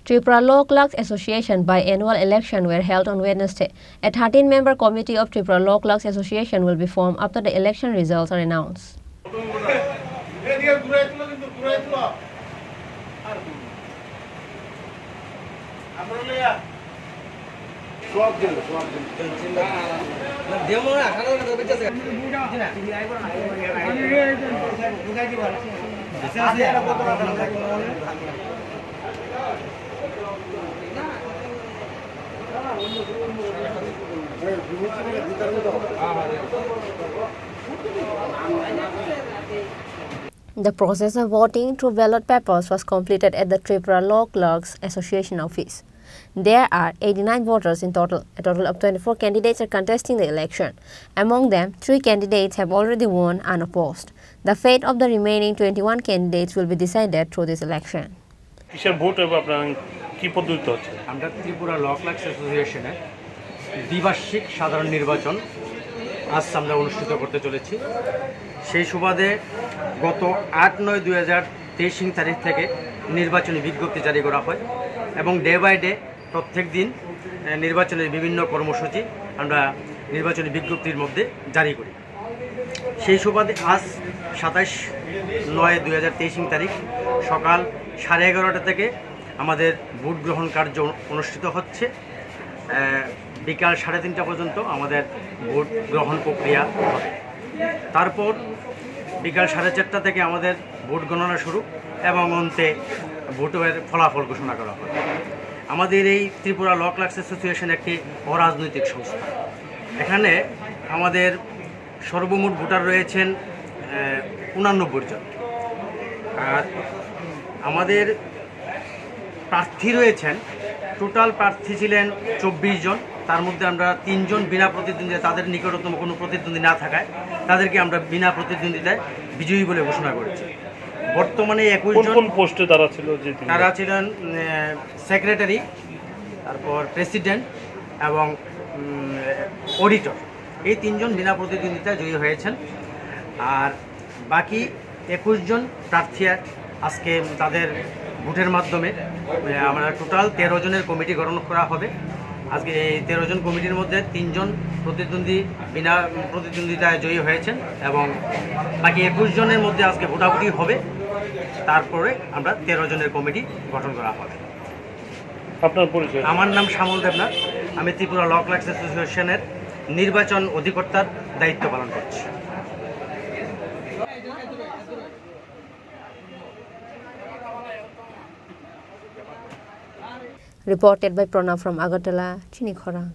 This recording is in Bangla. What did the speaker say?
Tripura Law Clerks Association biannual election were held on Wednesday. A 13-member committee of Tripura Law Clerks Association will be formed after the election results are announced. The process of voting through ballot papers was completed at the Tripura Law Clerks Association office. There are 89 voters in total. A total of 24 candidates are contesting the election. Among them, 3 candidates have already won unopposed. The fate of the remaining 21 candidates will be decided through this election. আমরা ত্রিপুরা ল ক্লার্কস অ্যাসোসিয়েশনের দ্বিবার্ষিক সাধারণ নির্বাচন আজ আমরা অনুষ্ঠিত করতে চলেছি। সেই সুবাদে গত 8/9/2023 তারিখ থেকে নির্বাচনী বিজ্ঞপ্তি জারি করা হয় এবং ডে বাই ডে প্রত্যেক দিন নির্বাচনের বিভিন্ন কর্মসূচি আমরা নির্বাচনী বিজ্ঞপ্তির মধ্যে জারি করি। সেই সুবাদে আজ 27/9/2023 তারিখ সকাল 11:30 থেকে আমাদের ভোট গ্রহণ কার্য অনুষ্ঠিত হচ্ছে। বিকাল 3:30 পর্যন্ত আমাদের ভোট গ্রহণ প্রক্রিয়া হবে। তারপর বিকাল 4:30 থেকে আমাদের ভোট গণনা শুরু এবং অন্তে ভোটের ফলাফল ঘোষণা করা হয়। আমাদের এই ত্রিপুরা ল ক্লার্কস অ্যাসোসিয়েশন একটি অরাজনৈতিক সংস্থা। এখানে আমাদের সর্বমোট ভোটার রয়েছেন 89 জন, আর আমাদের প্রার্থী রয়েছেন, টোটাল প্রার্থী ছিলেন 24 জন। তার মধ্যে আমরা 3 জন বিনা প্রতিদ্বন্দ্বিতা, তাদের নিকটতম কোনো প্রতিদ্বন্দ্বী না থাকায় তাদেরকে আমরা বিনা প্রতিদ্বন্দ্বিতায় বিজয়ী বলে ঘোষণা করেছি। বর্তমানে 21 জন পোস্টে তারা ছিলেন সেক্রেটারি, তারপর প্রেসিডেন্ট এবং অডিটর। এই 3 জন বিনা প্রতিদ্বন্দ্বিতায় জয়ী হয়েছেন। আর বাকি 21 জন প্রার্থী আজকে তাদের ভোটের মাধ্যমে আমরা টোটাল 13 জনের কমিটি গঠন করা হবে। আজকে এই 13 জন কমিটির মধ্যে 3 জন প্রতিদ্বন্দ্বী বিনা প্রতিদ্বন্দ্বিতায় জয়ী হয়েছেন এবং বাকি 21 জনের মধ্যে আজকে ভোটাভুটি হবে। তারপরে আমরা 13 জনের কমিটি গঠন করা হবে। আপনার পরিচয়? আমার নাম শ্যামল দেবনাথ। আমি ত্রিপুরা ল ক্লার্কস অ্যাসোসিয়েশনের নির্বাচন অধিকর্তার দায়িত্ব পালন করছি। Reported by Pranav from Agartala, Chini, Khorang.